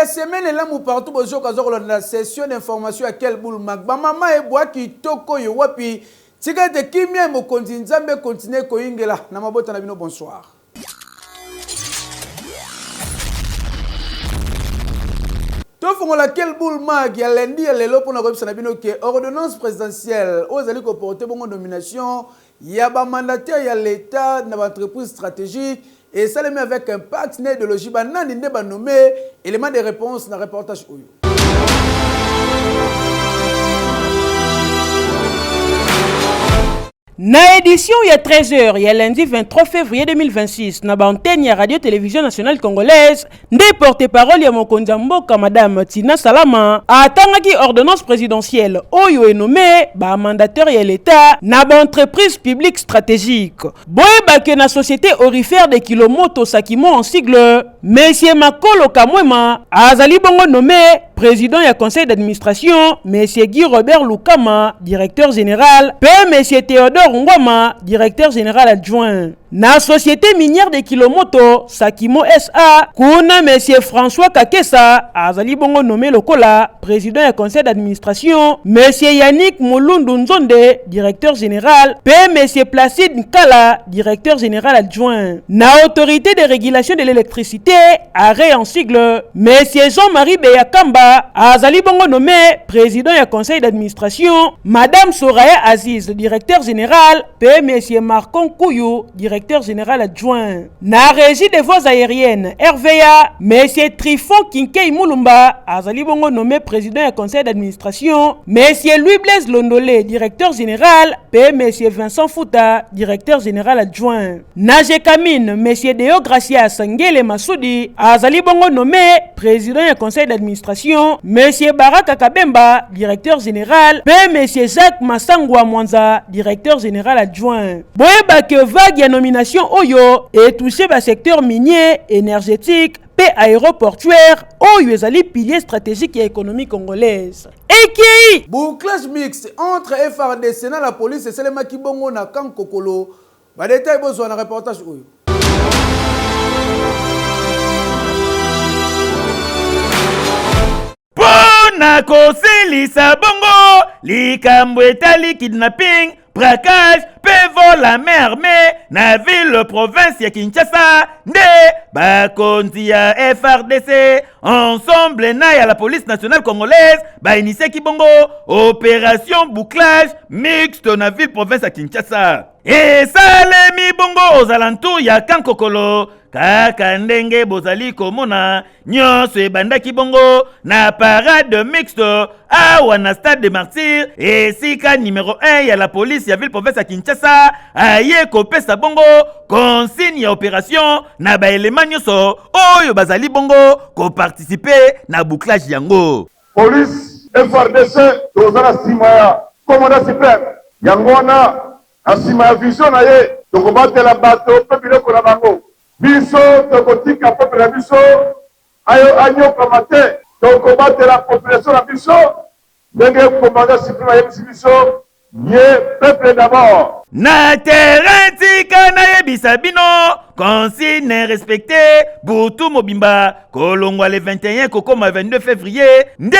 semaine là mou partout bozo kazo la session d'information à quel boule magba mama e bois qui toko yo wapi tika te kimia mo kontinzambe continuer ko ingela na mabota na bino bonsoir. Tofongola quel boule mag ya lundi ya lelo pona ko bisana bino ke ordonnance présidentielle aux ali ko porter bongo nomination ya ba mandataire ya l'état na ba entreprise stratégique. Et ça le met avec un partenaire de logis banane ne ba nommé élément de réponse dans reportage oyo. Na édition il y a 13h, il y a lundi 23 février 2026, na ba antenne ya Radio-Télévision Nationale Congolaise, nde porte-parole ya mokonzi mboka madame Tina Salama, atangaki ordonnance présidentielle oyo est nommé ba mandataire ya l'état na ba entreprise publique stratégique. Boyeba ke na société orifère de Kilomoto Sakimo en sigle, Monsieur Makolo Kamwema azali bongo nommé président ya conseil d'administration, Monsieur Guy Robert Lukama, directeur général, pe Monsieur Théodore Ngwama, directeur général adjoint. Na société minière de Kilomoto Sakimo SA, kuna Monsieur François Kakesa azali bongo nommé lokola président ya conseil d'administration, Monsieur Yannick Mulundu Nzonde, directeur général, pe Monsieur Placide Nkala, directeur général adjoint. Na autorité de régulation de l'électricité, arrêt en sigle, Monsieur Jean-Marie Beyakamba azali bongo nommé président ya conseil d'administration, Madame Soraya Aziz, directeur général, pe Monsieur Marcon Kouyou, directeur général adjoint. Na régie des voies aériennes RVA, Monsieur Trifon Kinkei Mulumba azali bongo nommé président du conseil d'administration, Monsieur Louis Blaise Londolé, directeur général, pe Monsieur Vincent Fouta, directeur général adjoint. Na Jekamine, Monsieur Deo Gracias Ngele Masoudi azali bongo nommé président du conseil d'administration, Monsieur Baraka Kabemba, directeur général, pe Monsieur Jacques Massangwa Mwanza, directeur général adjoint. Boyeba que vague ya nomination oyo et touché ba secteur minier, énergétique, pe aéroportuaire oyo ezali pilier stratégique et économique congolaise. EKI bouclage mixte entre FARDC et la police et Selema Kibongo na Kankokolo. Ba détail besoin na reportage oyo. Pona kosilisa bongo likambo etali kidnapping braquage, pévo la mer, mais na ville province ya Kinshasa, nde bakonzi ya FARDC, ensemble na ya la police nationale congolaise, ba initié kibongo opération bouclage mixte na ville province ya Kinshasa. Et salemi bongo aux alentours ya Kankokolo, kaka ndenge bozali komona, nyonso ebandaki bongo na parade mixte awa na stade de Martyrs, et sika numéro 1 ya la police ya ville province ya Kinshasa, aye kopesa bongo consigne ya opération na ba élément nyonso oyo bazali bongo ko participer na bouclage yango. Police FARDC tozala sima ya commandant suprême yangona asima ya vision na ye tokobatela bato pe biloko na bango biso tokotika peuple na biso ayo anyokama te tokobatela population na biso ndenge commandant suprême ayebisi biso ye peuple d'abord. Na terrain tika na yebisa bino consigne respecté Boutou Mobimba kolongwa le 21 kokoma 22 février nde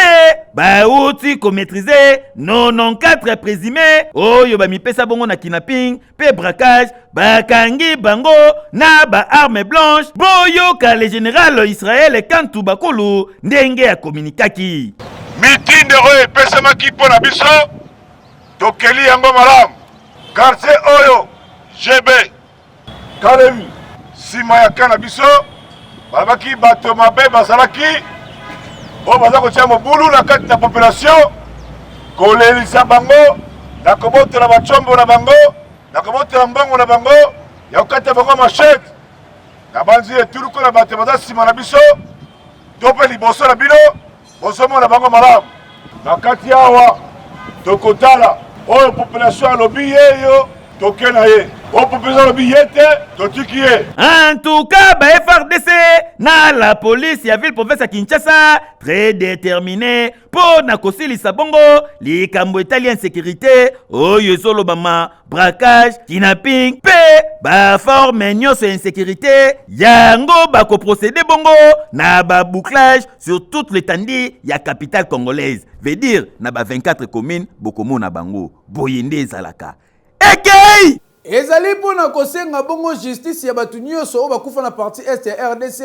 bauti ko maîtriser 94 présumés oyo ba mipesa bongo na kidnapping pe braquage bakangi bango na ba arme blanche boyo ka le général Israël Kantu Bakulu ndenge ya communicaki mitinde oyo epesamaki mpo na biso tokeli yango malamu. Quartier oyo GB Kalemi sima ya kana biso babaki bato mabe bazalaki o baza kotia mobulu na kati na population kolelisa bango na kobotela bachombo na bango na kobotela mbongo na bango ya kokata bango machete na banzi etuluku na bato baza sima na biso to mpe liboso na bino bozomona bango malamu na kati awa tokotala oyo population alobi yeyo toke na ye opopesa lobi ye te totiki ye. En tout cas, FRDC na la police ya ville province ya Kinshasa très déterminé pour na kosilisa bongo likambo etali insécurité oyo ezolobama braquage, kidnapping pe baforme nyonso ya insécurité yango bakoprocéder bongo na babouclage sur toute l'étendue ya capitale congolaise, veut dire na ba 24 communes bokomona bango boyende ezalaka ekei. Ezali mpona kosenga bongo justice ya batu nyonso oyo bakufa na parti est ya RDC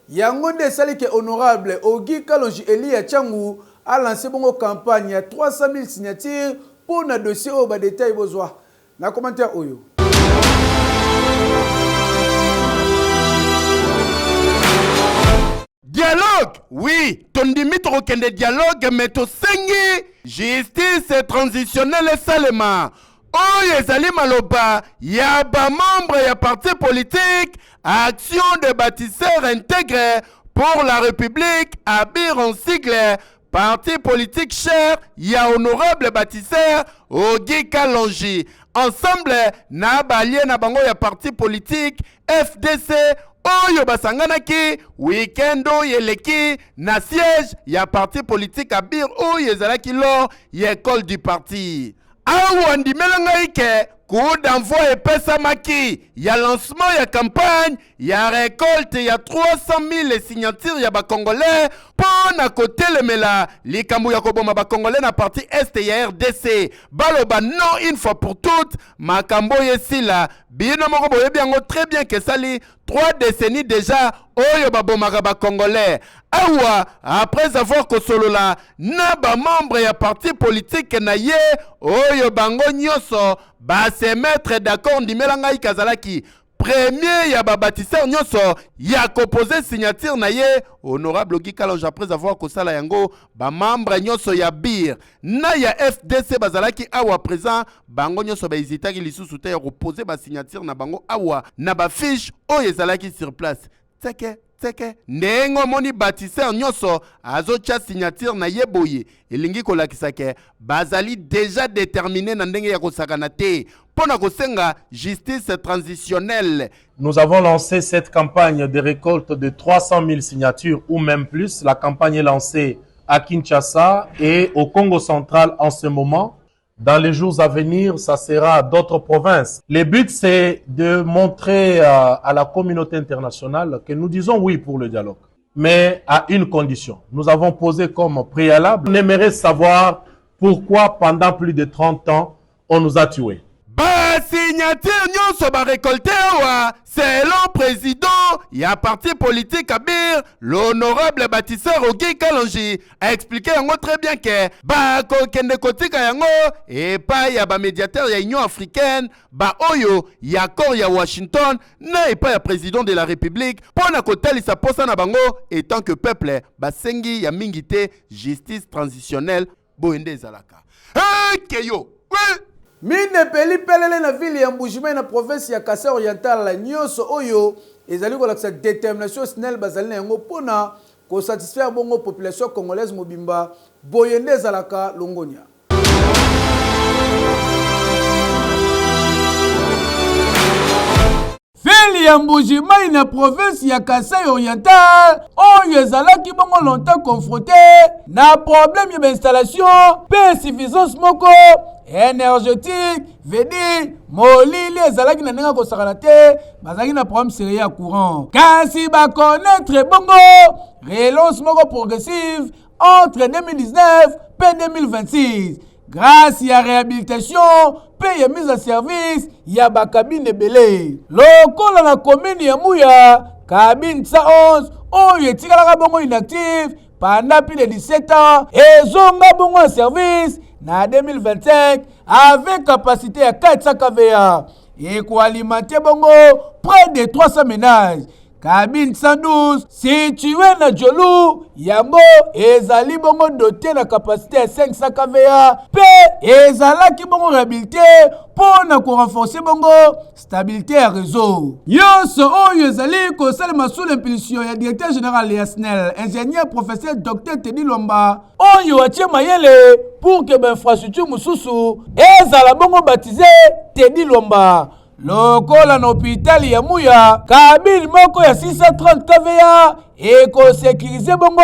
yango nde esali ke honorable Ogi Kalonji Elia Tchangu a lancé bongo campagne ya 300 000 signatures pour na dossier oyo ba détail bozwa na commentaire oyo. Dialogue, oui, tondimi tokende dialogue mais tosengi justice transitionnelle salema. Oyo ezali maloba ya ba membre ya parti politique Action de bâtisseurs intégrés pour la République abir en sigle parti politique cher ya honorable bâtisseur Ogi Kalonji ensemble na balie na bango ya parti politique FDC oyo basanganaki weekend yeleki na siège ya parti politique abir oyo ezalaki lors ya école du parti. Awa ndimela ngaike coup d'envoi epesamaki ya lancement ya campagne ya récolte ya 300 000 signatures ya bakongolais pona kotelemela likambo ya koboma bakongolais na parti est ya RDC baloba non une fois pour toutes makambo yesila bino moko boyebi yango très bien que sali 3 décennies déjà oyo babomaka bakongolais. Awa après avoir kosolola na ba membre ya parti politique na ye oyo bango nyonso ba se mettre d'accord ndimela ngai kazalaki premier ya ba bâtisseur nyonso ya koposer signature na ye honorable Ogi Kalonji après avoir kosala yango ba membre nyonso ya BIR na ya FDC bazalaki awa présent bango nyonso ba hésitaki lisusu te ya koposer ba signature na bango awa na ba fiche oyo ezalaki sur place. Tseke nengo moni bâtisseur nyonso azocha signature na yeboye elingi kolakisa ke bazali déjà déterminé na ndenge ya kosakana te pona kosenga justice transitionnelle. Nous avons lancé cette campagne de récolte de 300 000 signatures ou même plus. La campagne est lancée à Kinshasa et au Congo central en ce moment. Dans les jours à venir, ça sera d'autres provinces. Le but, c'est de montrer à la communauté internationale que nous disons oui pour le dialogue, mais à une condition. Nous avons posé comme préalable, on aimerait savoir pourquoi pendant plus de 30 ans, on nous a tués. Signature nyonso ba récolté wa selon président ya parti politique abir l'honorable bâtisseur Ogi Kalonji a expliqué yango très bien que ba kokende kotika yango et pas ya ba médiateur ya Union africaine ba oyo ya accord ya Washington na et pas ya président de la République pona kotalisa posa na bango et tant que peuple ba sengi ya mingité justice transitionnelle boende zalaka keyo Mine peli pelele na ville ya Mbujimai na province ya Kasai Oriental la nyonso oyo ezali kolakisa détermination snel bazali na yango pona ko satisfaire bongo population congolaise mobimba boyende zalaka longonia. Ville ya Mbujimai na province ya Kasai Oriental oyo ezalaki bongo longtemps confronté na problème ya installation pe suffisance moko énergétique, veut dire molili ezalaki na ndenge kosakana te bazalaki na problème sérieux ya courant. Kasi ba connaître bongo relance moko progressive entre 2019 et 2026 grâce à réhabilitation pe ya mise en service ya ba cabine belé. Lokola na commune ya Muya cabine 111 oyo etikalaka bongo inactive pendant plus de 17 ans ezonga bongo en service na 2025 avec capacité à 400 kVA et quoi alimenter bongo près de 300 ménages. Cabine 112 situé na Jolu yango ezali bongo doté na capacité à 500 kVA pe ezalaki bongo réhabilité pour na ko renforcer bongo stabilité ya réseau. Yonso oyo ezali ko salema sous l'impulsion ya directeur général ya SNEL ingénieur professeur docteur Teddy Lomba oyo atie mayele pour que l'infrastructure mususu ezala bongo baptisé Teddy Lomba. lokola na hôpital ya Muya kabine moko ya 630 kVA éco-sécuriser bongo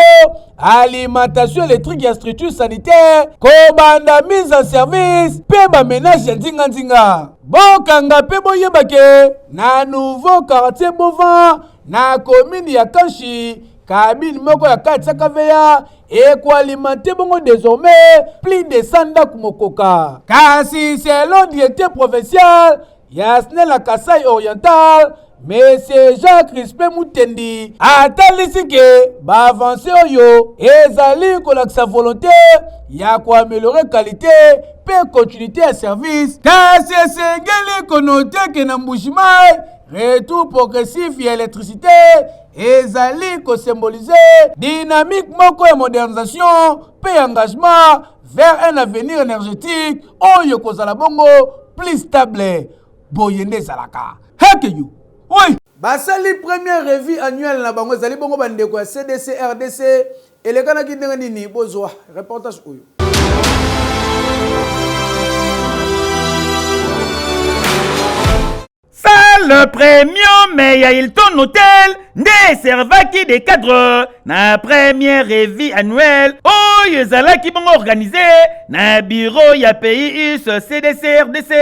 alimentation électrique ya structure sanitaire kobanda mise en service pe ba ménage ya nzinga bokanga pe boyeba ke na nouveau quartier bovin na commune ya Kanshi kabine moko ya 400 kVA éco-alimenté bongo désormais plus de 100 ndaku mokoka kasi selon directeur provincial Yasne la Kasai Oriental, Monsieur Jacques Crispin Moutendi, atalisi ke ba avancer oyo ezali kolakisa volonté ya ko améliorer qualité pe continuité à service. Kasi esengeli konote ke na Mbushimai, retour progressif ya électricité ezali ko symboliser dynamique moko ya modernisation pe engagement vers un avenir énergétique oyo kozala bongo plus stable. Boyende Zalaka. Hakeyu. Oui. Basali première revue annuelle na bango zali bongo bandeko ya CDC RDC elekana kindenge nini bozwa reportage oyo. Salle premium mais ya Hilton Hotel nde servaki des cadres na première revue annuelle oyo ezalaki bongo organisé na bureau ya pays US CDC RDC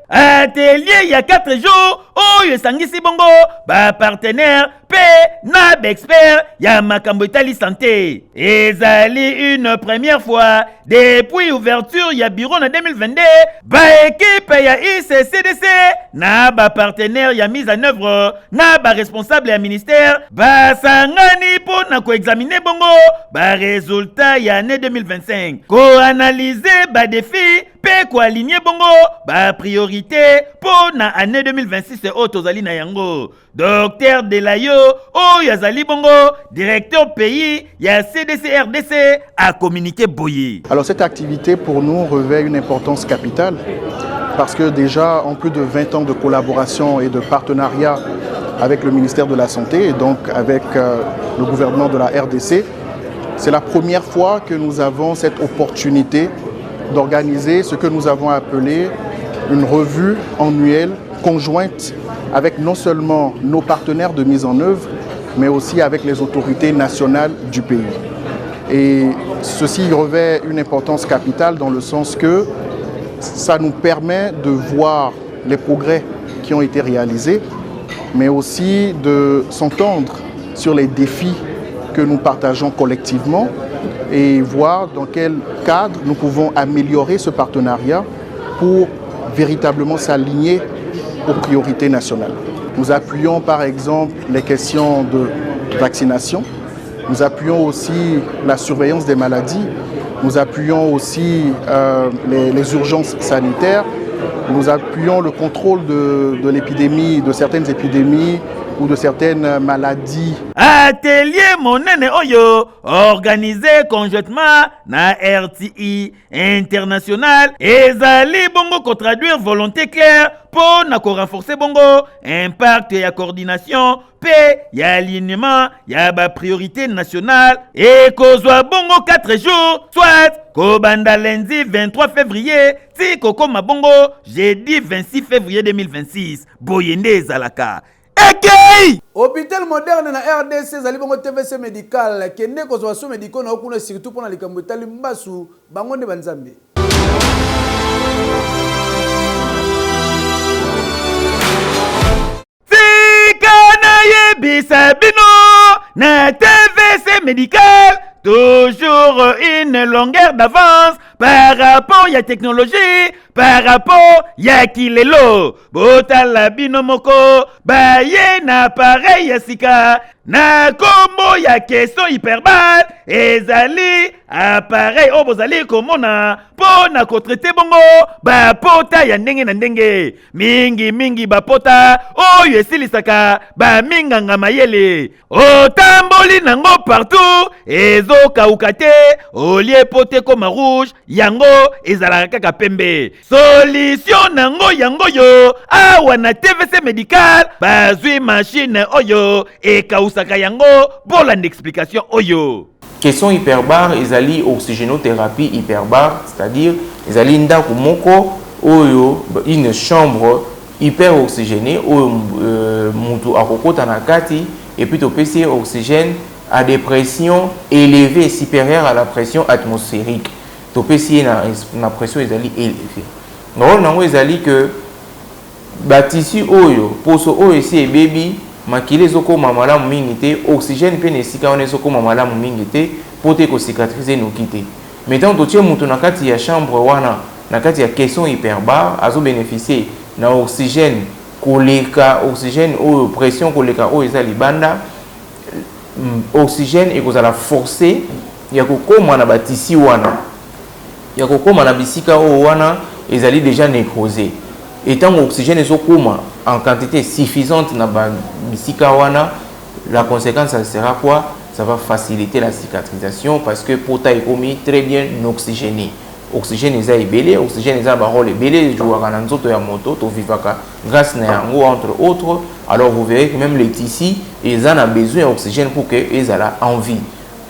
atelier ya 4 jours oyo esangisi bongo ba partenaire pe na expert ya makambo etali santé ezali une première fois depuis ouverture ya bureau na 2022 ba équipe ya ICCDC na ba partenaire ya mise en œuvre na ba responsable ya ministère ba sangani po na ko examiner bongo ba résultat ya année 2025 ko analyser ba défi pe ko aligner bongo ba priorité po na année 2026 au tozali na yango Docteur Delayo o yazali bongo directeur pays ya CDC RDC a communiqué boye. Alors cette activité pour nous revêt une importance capitale parce que déjà en plus de 20 ans de collaboration et de partenariat avec le ministère de la Santé et donc avec le gouvernement de la RDC, c'est la première fois que nous avons cette opportunité d'organiser ce que nous avons appelé une revue annuelle conjointe avec non seulement nos partenaires de mise en œuvre, mais aussi avec les autorités nationales du pays. Et ceci revêt une importance capitale dans le sens que ça nous permet de voir les progrès qui ont été réalisés, mais aussi de s'entendre sur les défis que nous partageons collectivement et voir dans quel cadre nous pouvons améliorer ce partenariat pour véritablement s'aligner aux priorités nationales. Nous appuyons par exemple les questions de vaccination, nous appuyons aussi la surveillance des maladies, nous appuyons aussi les urgences sanitaires, nous appuyons le contrôle de l'épidémie, de certaines épidémies ou de certaines maladies. Atelier monene oyo organisé conjointement na RTI international ezali bongo ko traduire volonté claire pour na ko renforcer bongo impact ya coordination pe ya alignement ya ba priorité nationale et kozwa bongo 4 jours soit kobanda lundi 23 février ti kokoma bongo jeudi 26 février 2026 boyende ezalaka. Okay! Hôpital moderne na RDC zali bongo TVC médical kende kozwa so médical na okuna surtout pona likambo etali mbasu bango nde banzambe. Sikana yebisa bino na TVC médical toujours une longueur d'avance par rapport à la technologie, par rapport à kilelo. Botala bino moko, baye na pareil ya sika, na kombo ya question hyperbole, ezali appareil obozali komona, po na ko traiter bongo, ba pota ya ndenge na ndenge. Mingi ba pota, oyo esilisaka, ba minganga mayele. Otamboli nango partout, ezo kaukate, olie pote koma rouge, yango ezalaka kaka pembe. Solution nango yango yo, awa na TVC médical, bazui machine oyo, e kausaka yango, bolande explication oyo. Question hyperbare, ezali oxygénothérapie hyperbare, c'est-à-dire ezali ndaku moko oyo une chambre hyper oxygéné ou mutu akokota na kati et puis topesi oxygène à des pressions élevées supérieures à la pression atmosphérique. Topesi na pression ezali élevée. Rôle nango ezali que batisi oyo poso oyo esi ebebi makile ezokoma malamu mingi te, oxygène pe nesika wana ezokoma malamu mingi te po te kocicatriser noki te. Maintenant totie mutu na kati ya chambre wana na kati ya caisson hyperbare azo bénéficier na oxygène koleka oxygène oyo pression koleka oyo eza libanda oxygène ekozala forcé ya kokoma na batisi wana ya kokoma na bisika oyo wana ezali déjà nécrosé. Et tant l'oxygène est en quantité suffisante dans bisika wana, la conséquence ça sera quoi? Ça va faciliter la cicatrisation parce que pota est commis très bien oxygéné. Oxygène est ébélé, oxygène est barol ébélé, jouer à l'anzoto ya moto, to vivaka grâce na yango entre autres. Alors vous verrez que même les tissus, ils en ont besoin d'oxygène pour qu'ils aient envie,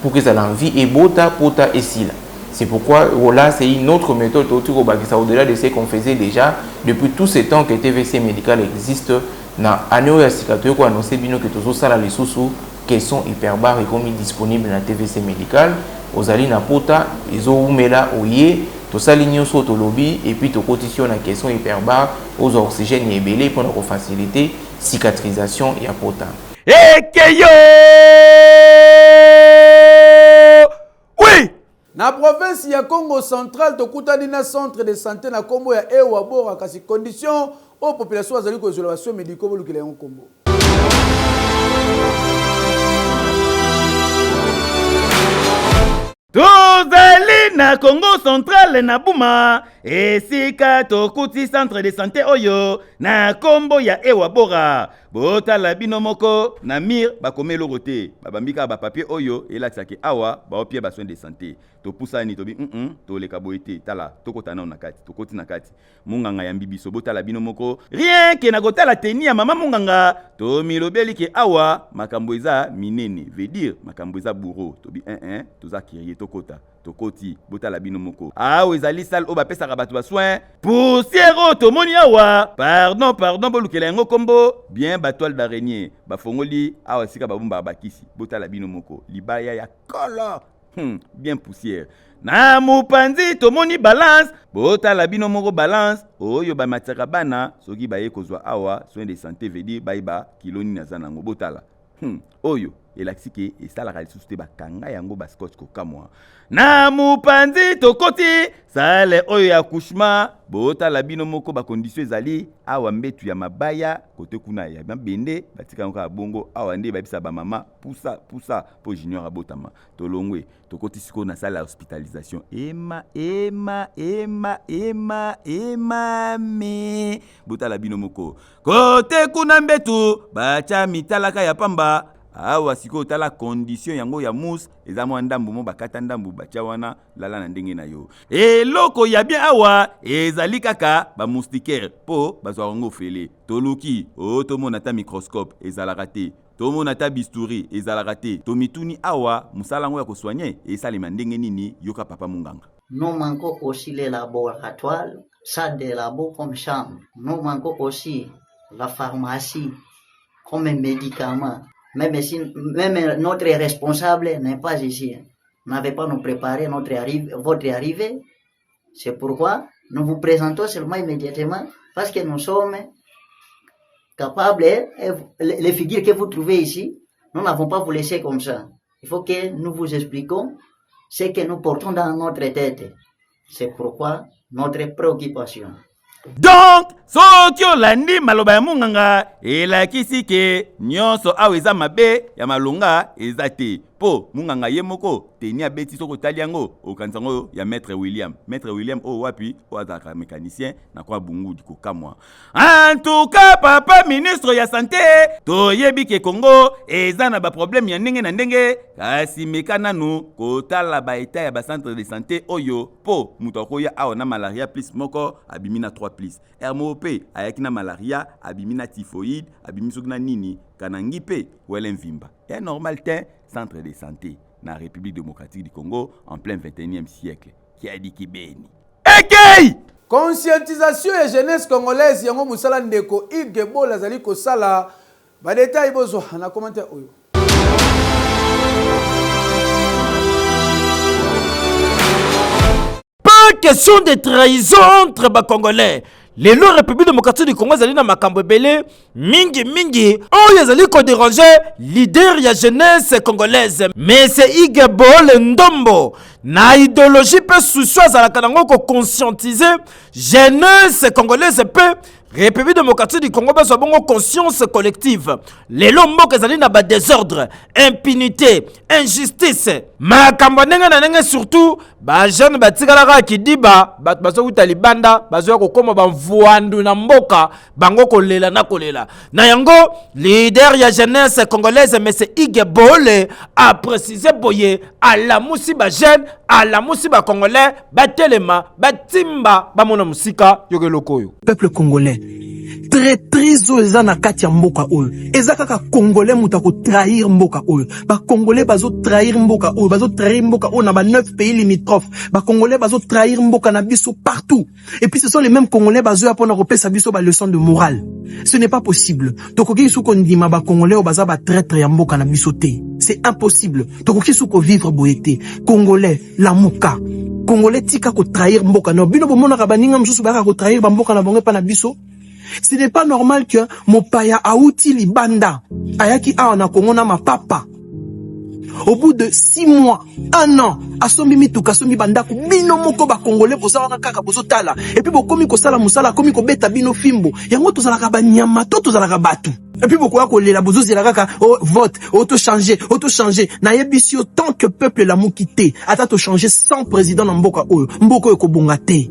pour qu'ils aient envie et pota et sila. C'est pourquoi là, c'est une autre méthode au-delà de ce qu'on faisait déjà depuis tout ce temps que TVC médical existe. Na année ya cicatrisation ko annoncer bino que tozo sala les sous qui sont hyperbares et comme disponibles na TVC médical ozali na pota ezo umela oye to sali nyonso to lobby et puis to cotisation na question hyperbare aux oxygènes ebelé pour nous faciliter cicatrisation ya pota. Ekeyo! Oui! Na province ya Congo central tokutani na centre de santé na kombo ya Ewa Bora kasi condition aux population azali ko isolation médicaux bolukile en kombo. Tozali na Congo central na Buma esika tokuti centre de santé oyo na kombo ya Ewa Bora. Botala bino moko na mir bakomelo rote babambika ba papier oyo elaksaki awa ba opie ba soins de santé to pusani to bi to leka boete tala tokota na kati tokoti na kati munganga ya mbibiso botala bino moko rien que na kotala teni ya mama munganga to milobeli ke awa makambo eza minene veut dire makambo eza bourreau to bi toza kirie tokota tokoti botala bino moko awa ezali salle o bapesa ka batu ba soins poussière to moni awa pardon bolukela yango kombo bien ba toile d'araignée ba fongoli awa sika babumba bakisi botala bino moko libaya ya kolo bien poussière na mupanzi tomoni balance botala bino moko balance oyo ba mataka bana soki baye kozwa awa soins de santé veut dire baiba kiloni na zanango botala oyo elaksike esalaka lisusu te bakanga yango ba scotch kokamwa na mupanzi tokoti sale oyo ya accouchement botala bino moko ba condition ezali awa mbetu ya mabaya kote kuna ya bende batika nka bongo awa nde babisa ba mama pusa po junior abotama tolongwe tokoti siko na sala hospitalisation ema me botala bino moko kote kuna mbetu bacha mitalaka ya pamba awa siko tala condition yango ya mousse eza mwa ndambu mo bakata ndambu bacha wana lala na ndenge na yo eloko ya bien awa ezali kaka ba moustiquaire po bazwa yango fele toluki tomona ta microscope ezalaka te tomona ta bistouri ezalaka te tomituni awa musala yango ya kosoigner esalema ndenge nini yoka papa munganga. Nous manquons aussi les laboratoires, ça des labos comme chambre. Nous manquons aussi la pharmacie comme un médicament. Même notre responsable n'est pas ici. N'avait pas nous préparé votre arrivée. C'est pourquoi nous vous présentons seulement immédiatement parce que nous sommes capables, les figures que vous trouvez ici, nous n'avons pas vous laisser comme ça. Il faut que nous vous expliquions ce que nous portons dans notre tête. C'est pourquoi notre préoccupation. Donc, soki olandi maloba ya munganga elakisi ke nyonso awa eza mabe ya malonga eza te po munganga ye moko teni abeti soko tali yango okanisa ngo ya maître William wapi o azaka mécanicien na kwa bungu diko kamwa. En tout cas papa ministre ya santé to yebi ke Congo eza na ba problème ya ndenge na ndenge kasi mekana nu kotala ba état ya ba centre de santé oyo po muto koya awa na malaria plus moko abimina 3 plus RMOP ayaki na malaria abimina typhoïde abimiso na nini kanangi pe wele mvimba et normal te centre de santé na République démocratique du Congo en plein 21e siècle qui a dit Kibeni. Ekei! Conscientisation et jeunesse congolaise yango musala ndeko Igebo lazali ko sala ba détail bozo na commentaire oyo. Pas question de trahison entre les Congolais. Les lois République démocratique du Congo zali na makambo belé mingi oyo zali ko déranger leader ya jeunesse congolaise mais c'est Igebo le Ndombo na idéologie pe soucio za la kanango ko conscientiser jeunesse congolaise pe République démocratique du Congo besoin bongo conscience collective. Les lomboka zali na ba désordre, impunité, injustice. Makambo nenga surtout ba jeune batikala ki diba bat bazo utali banda bazo ko koma ba mvuandu na mboka bango kolela na kolela. Na yango leader ya jeunesse congolaise monsieur Igebole a précisé boye à la musi ba jeune à la musi ba congolais batelema batimba ba mona musika yogelokoyo. Peuple congolais traîtrise eza na kati ya mboka oyo eza kaka congolais muta ko trahir mboka oyo ba congolais bazo trahir mboka oyo na ba 9 pays limitrophes ba congolais bazo trahir mboka na biso partout et puis ce sont les mêmes congolais bazo ya pona kopesa biso ba leçon de morale. Ce n'est pas possible. Tokoki suko ndima ba congolais o baza ba traître ya mboka na biso te. C'est impossible. Tokoki suko vivre boyete congolais la muka congolais tika ko trahir mboka no bino bomona ka baninga msusu ba ko trahir ba mboka na bongo pa na biso. Ce n'est pas normal que mon paya aouti libanda ayaki a na Congo na ma papa. Au bout de 6 mois, 1 an, asombi mituka asombi bandako bino moko ba congolais boza wana kaka bozo tala et puis bokomi ko sala musala komi ko beta bino fimbo yango tozala ka banyama to tozala ka batu et puis bokoya ko lela bozo zela kaka oh vote auto changer na yebisi autant que peuple la mukité ata to changer sans président na mboka oyo ko bonga te.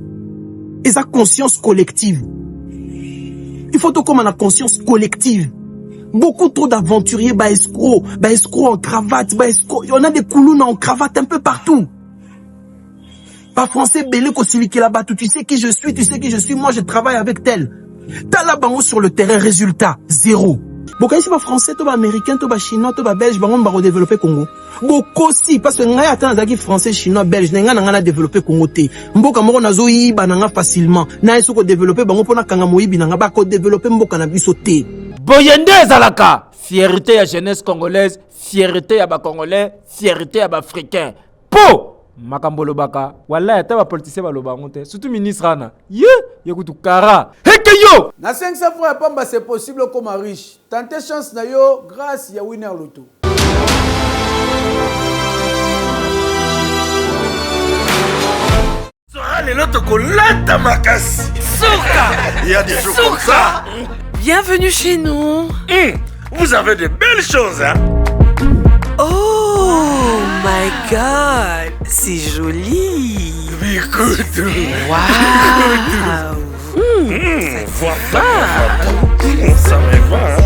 Et sa conscience collective. Il faut tout comme on a conscience collective. Beaucoup trop d'aventuriers, escrocs en cravate, on a des coulous en cravate un peu partout. Pas français, belé, celui qui est là-bas, tu sais qui je suis, moi je travaille avec tel. T'as là bango sur le terrain, résultat, 0. Beaucoup ici, pas français, tout américain, tout chinois, tout belge, bango va redévelopper Congo. Beaucoup aussi, parce que n'a attend d'aki français, chinois, belge, n'a développé Congo té. Mboka moro nazo yi bananga facilement. Na yeso ko développer bango pona kanga moyibi nanga ba ko développer mboka na biso té. Boyende ezalaka, fierté ya jeunesse congolaise, fierté ya ba congolais, fierté ya ba africain. Po makambo lobaka, wala ya ta ba politicien ba lobango té, surtout ministre ana. Yekutu kara. Heke yo. Na 500 fois pamba c'est possible comme riche. Tentez chance na yo grâce ya winner loto. Les lotos colata makasi. Souka. Il y a des jours comme ça. Bienvenue chez nous. Vous avez de belles choses, hein? Oh my God, c'est joli. Écoute. Waouh. Ça me va.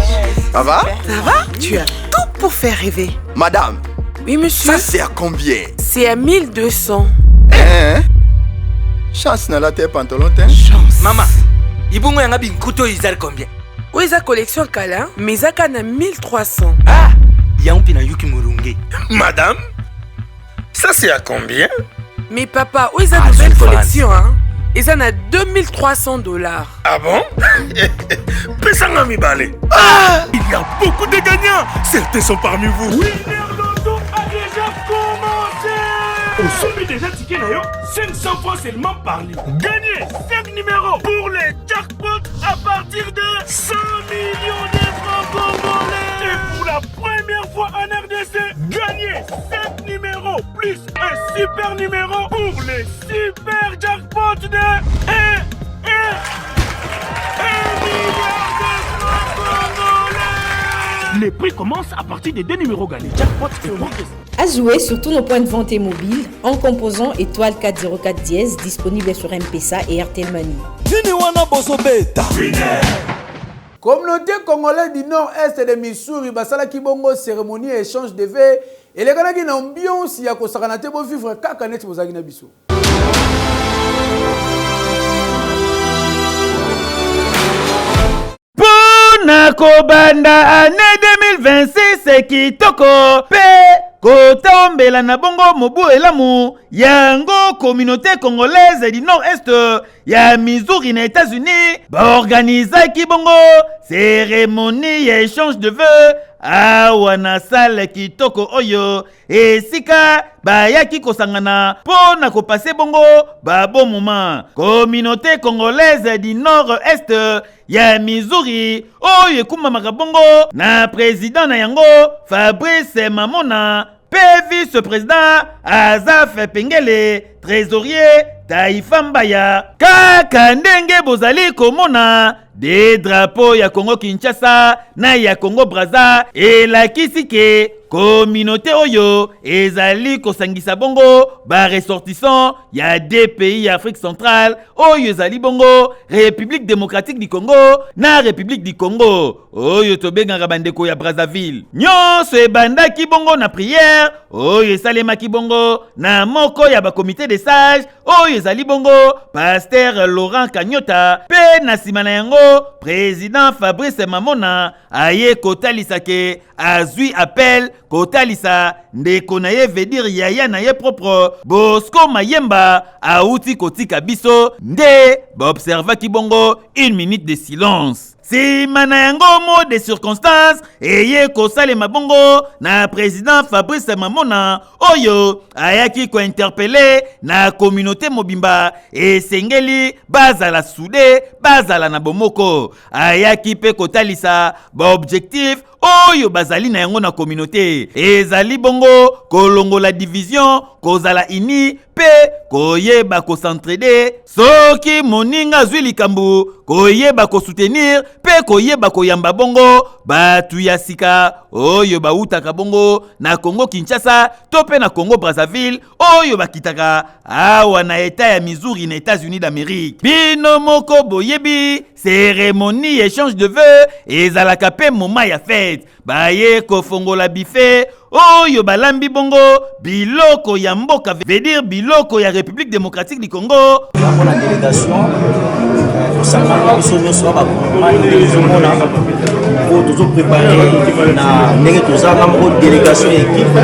Ça va? Ça va? Tu as tout pour faire rêver. Madame. Oui, monsieur. Ça, c'est à combien? C'est à 1200. Hein? Chance na la terre pantalon, hein? Chance. Maman, ibungo yanga binkuto izali combien? Oui, sa collection Kala, mais ça na 1300. Ah, yampi na yuki murunge. Madame, ça c'est à combien? Mais papa, oui, sa nouvelle collection, hein? Et ça na $2300. Ah bon? Pesanga mi balé. Ah, il y a beaucoup de gagnants. Certains sont parmi vous. Winner Loto a déjà commencé. On subit déjà ticket d'ailleurs. 500 francs seulement par ligne. Gagnez 5 numéros pour les jackpots à partir de 100 millions de francs congolais. Et pour la première fois en RDC, gagnez 5 numéros plus un super numéro pour les super jackpots de 1 milliard de francs congolais. Les prix commencent à partir de 2 numéros gagnés. Jackpot et progrès. À jouer sur tous nos points de vente et mobiles en composant étoile 404 dièse disponible sur M-Pesa et RTL Money. Communauté congolaise du nord-est de Missouri, basala kibongo cérémonie et échange de vœux et les ganaki na ambiance ya ko sakana te bo vivre kaka net bozaki na biso. Pona kobanda année 2026 kitoko pe kotaombela na bongo mobu elamu yango communauté congolaise du nord-est ya Missouri na États-Unis baorganizaki bongo cérémonie ya échange de vœux awa na sale kitoko oyo esika bayaki kosangana po na kopase bongo babo moment. Communauté congolaise du nord-est ya Missouri oyo ekumamaka bongo na président na yango Fabrice Mamona pe vice-président Azaf Pengele, trésorier Taifa Mbaya. Kaka ndenge bozali komona des drapeaux ya Congo Kinshasa na ya Congo Brazza elakisi ke communauté oyo ezali kosangisa bongo ba ressortissant ya deux pays ya Afrique centrale oyo ezali bongo République démocratique du Congo na République du Congo oyo tobengaka bandeko ya Brazzaville. Nyonso ebandaki bongo na prière oyo esalemaki bongo na moko ya ba comité des sages oyo ezali bongo Pasteur Laurent Kanyota pe na sima na yango président Fabrice Mamona aye kotalisa ke azui appel kotalisa ndeko na ye veut dire yaya na ye propre Bosco Mayemba auti kotika biso nde ba observaki bongo une minute de silence. Si manayango mot de circonstance eye kosalema bongo na président Fabrice Mamona oyo ayaki ko interpeller na communauté mobimba esengeli bazala soudé bazala na bomoko ayaki pe kotalisa ba objectif oyo bazali na yango na communauté ezali bongo kolongola division kozala ini pe koyeba ko s'entraider soki moninga zwi likambu koyeba ko soutenir pe koyeba koyamba bongo batu ya sika oyo bautaka bongo na Congo Kinshasa to pe na Congo Brazzaville oyo bakitaka awa na eta ya Missouri na États-Unis d'Amérique. Bino moko boyebi cérémonie échange de vœux ezalaka pe moma ya fête baye kofongola buffet oyo balambi bongo biloko ya mboka veut dire biloko ya République démocratique du Congo. Dans la délégation osangana biso nyonso bakomona po tozo préparer na ndenge tozanga moko délégation ya équipe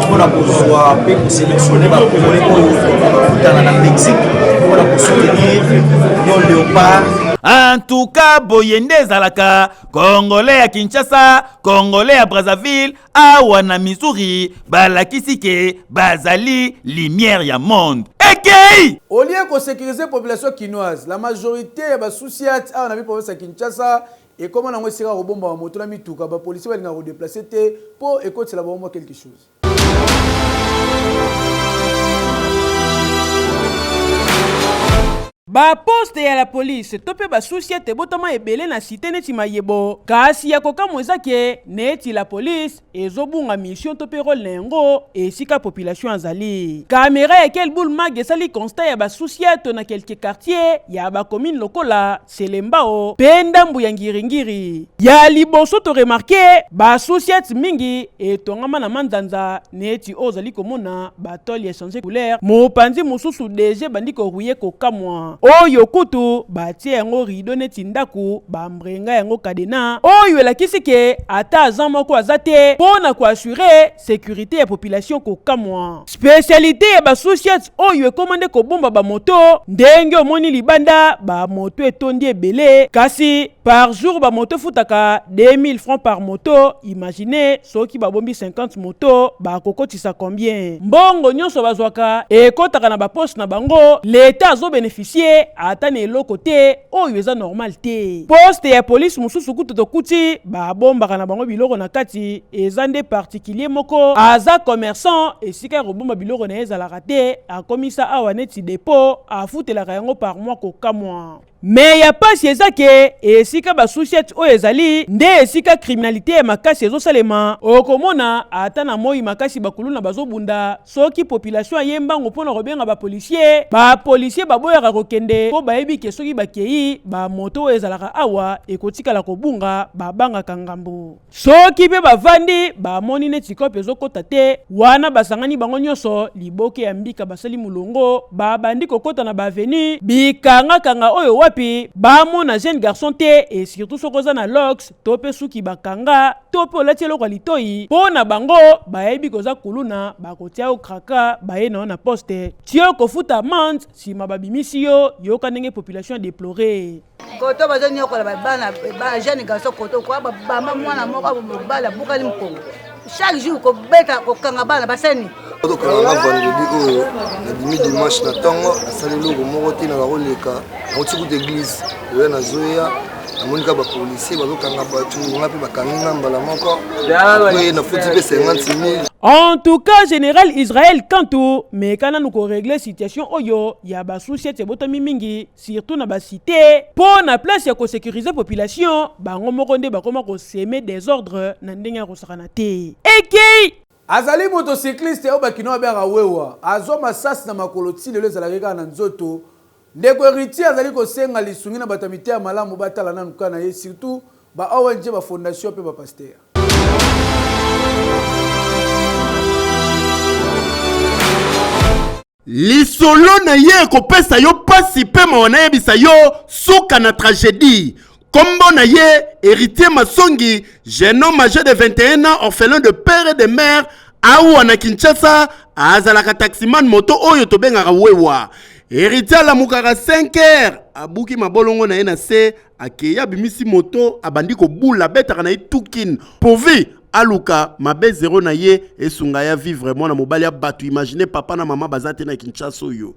mpona kozwa pe kosélectionner bakongole oyo kutana na Mexique mpona kosoutenir Lion Léopard. En tout cas, boyende zalaka Congolais à Kinshasa, Congolais à Brazzaville, awa na Missouri, balakisi ke bazali lumière ya monde. Ekei! Au lieu de sécuriser la population quinoise, la majorité ya souciate awa na province à Kinshasa et comment on a essayé de rebomba en moto na mituka ba policiers va nga redéplacer pour écouter la bombe quelque chose. Ba poste ya la police tope ba société botama ebele na cité neti mayebo kasi ya kokamwa ezake neti la police ezobunga mission tope rôle nengo esika population azali caméra ya quel boule mag esali constat ya ba société na quelques quartiers ya ba commune lokola Selembao pendambu ya ngiringiri ya liboso to remarquer ba société mingi etongama na manzanza neti ozali komona ba toli essence couleur mopanzi mususu DG bandiko ruye kokamwa oyo kutu batie yango rido neti ndaku bambrenga yango kadena oyo elakisi ke ata aza moko aza te mpona koassure sécurité ya population kokamwa spécialité ya basociate oyo ekomande kobomba bamoto ndenge omoni libanda bamoto etondi ebele kasi par jour bamoto futaka 2000 francs par moto. Imaginez soki babombi 50 moto bakokotisa combien mbongo nyonso bazwaka ekotaka na baposte na bango l'état azo bénéficier ata na eloko te oyo eza normal te. Poste ya police mususu kutu tokuti babombaka na bango biloko na kati eza nde particulier moko aza commerçant esika robomba biloko na ezalaka te akomisa awa neti dépôt afutelaka yango par mois kokamwa. Mais ya pasi ezake esika ba société o ezali nde esika criminalité ya makasi ezosalema okomona ata na moi makasi bakuluna bazobunda soki population ayembango pona robenga ba policier baboyaka kokende po bayebi ke soki bakei ba moto ezalaka awa ekotikala kobunga babangaka ngambo soki pe bavandi bamoni neti kope ezokota te wana basangani bango nyonso liboke ya mbika basali mulongo babandi kokota na baveni bikanga oyo wapi bamona jeune garçon te et surtout sokoza na lox to pe suki bakanga to pe olati eloko litoi po na bango bayebi koza kuluna bakotia okraka baye na poste tio kofuta amende sima babimisi yo yoka ndenge population déplorée koto bazoni yokola bana jeune garçon koto kwa bamba mwana moko bala bukali mkongo chaque jour ko beta ko kanga bana baseni donc la vendredi oyo na demi dimanche na tango asali loko moko te na bakoleka na tiku d'église oya na zoya amonika ba policier bazokanga batu ngapi bakanga mbala moko oye na futi pe 50 000. En tout cas, général Israël Kantou, mais quand nous régler situation oyo, ya ba société botomi mingi, surtout na ba cité, pour na place ya ko sécuriser population, ba ngomokonde ba koma ko semer des ordres na ndenga ko sakana te. Eki azali motocycliste oyo bakino abera wewa, azo masasi na makoloti lelo ezalaka na nzoto. Ndeko héritier azali ko senga lisungi na batamite ya malamu batala na nkana ye surtout ba ONG ba fondation pe ba pasteur. Lisolo na ye kopesa yo pasi pe mawana yebisa yo suka na tragédie. Kombo na ye héritier Masongi, jeune homme âgé de 21 ans, orphelin de père et de mère, awa na Kinshasa, azalaka taximan moto oyo tobengaka wewa. Héritier la mukara 5h, abuki mabolongo na ye na se, akeya bimisi moto, abandi ko bula betaka na ye tukin. Pourvu aluka mabe zéro na ye esunga ya vivre vraiment na mobali ya batu. Imaginez papa na mama bazate na Kinshasa yo.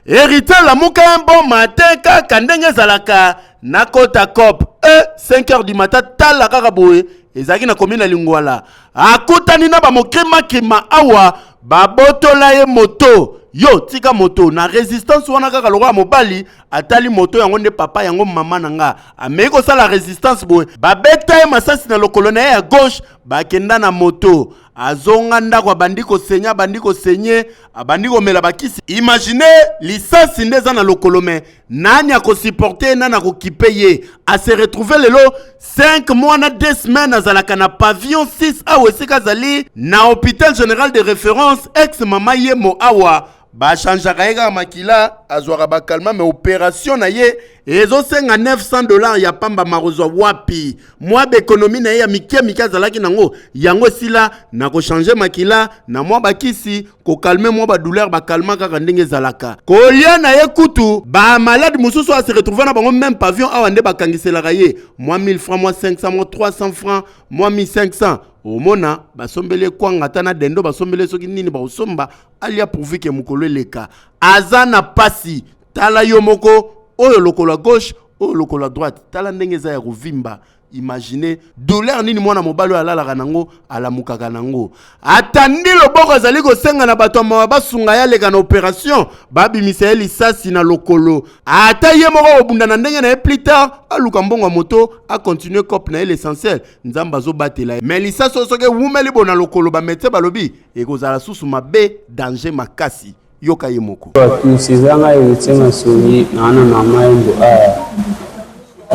Héritier la muka bon matin kaka ndenge zalaka na kota kop 5h du matin tala kaka boye ezaki na commune ya Lingwala. Akutani na ba mokema kema awa babotola ye moto. Yo tika moto na résistance wana kaka lokola mobali atali moto yango nde papa yango mama nanga ameko sala résistance boye babeta ye masasi na lokolo na ye ya gauche bakenda na moto azonga ndako abandiko senya bandiko senye abandiko mela bakisi. Imaginez lisasi ndeza na lokolo me nani ako supporter nani ako kipe ye a se retrouver lelo 5 mois na 2 semaines azalaka na pavillon 6 awa esika zali na hôpital général de référence ex mama ye mo awa. Ba chanjaka yeka makila azwaka bakalma mais opération na ye ezo senga $900 ya pamba marozwa wapi mwa bekonomi na ye ya mike azalaki nango yango sila na ko changer makila na mwa bakisi ko calmer mwa ba douleur ba calma kaka ndenge zalaka ko lia na ye kutu ba malade mususu a se retrouver na bango même pavillon awa nde bakangiselaka ye mwa 1000 francs mwa 500 mwa 300 francs mwa 1500. Omona basombele kwanga tana dendo basombele soki nini ba osomba alia pourvu que mukolo leka azana pasi tala yo moko oyo lokolo gauche oyo lokolo droite tala ndenge za ya kovimba. Imaginez douleur nini mwana mobalo alalaka nango alamukaka nango atandi loboko azali kosenga na bato mawa basunga ya leka na opération babimisa ye lisasi na lokolo ata ye moko obunda na ndenge na ye plus tard aluka mbongo moto a continuer cop na ye l'essentiel nzamba zo batela mais lisasi soke wumeli bona lokolo ba médecin balobi ekozala susu mabe danger makasi yoka ye moko tusizanga héritier Masongi na mama yendo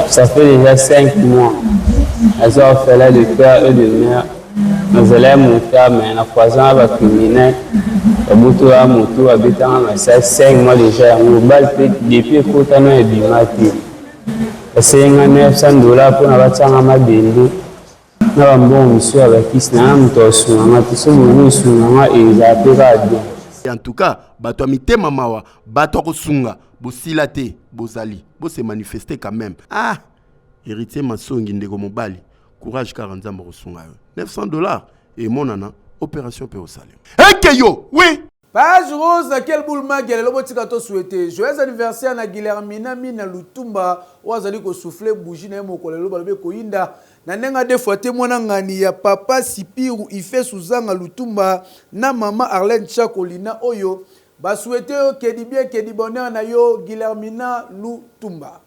ça fait déjà 5 mois. Elles ont fait là de père et de mère. Nous allons monter, mais la croisant va criminel. Le moto à moto habite en 5 mois déjà. Nous bal depuis Kotano et Bimati. C'est $900 pour la voiture à ma bende. Nous avons bon monsieur avec qui c'est un moto sur un matin. Nous sommes et ils appellent bien. En tout cas, bato amite mamawa, bato kosunga, bo silate, bo zali, bo se manifester quand même. Ah, héritier Masongi ndeko mobali, courage car nzamba kosunga yo. $900 et mon ana, opération pe au salé. Hey yo, oui. Page rose na quel boule magel lobo tika to souhaiter. Joyeux anniversaire na Guillermina Mina Lutumba, wazali ko souffler bougie na moko lelo balobe ko inda. Na nenga de fois témoin ngani ya papa Sipiru Ife Suzanga Lutumba na mama Arlène Chakolina oyo ba souhaiter que di bien que di bonheur na yo Guillermina Lutumba.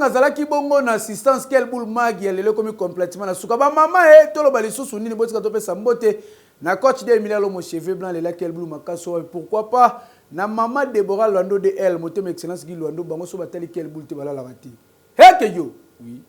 azalaki bongo na assistance quel boule mag ya lelo komi complètement na suka ba mama tolo bali susu nini botika to pesa mbote na coach de Emilia Lomo cheveux blanc lela quel boule makaso pourquoi pas na mama Deborah Lwando de elle motem excellence gi Lwando bango so batali quel boule te bala la rati. Hey que yo. Oui.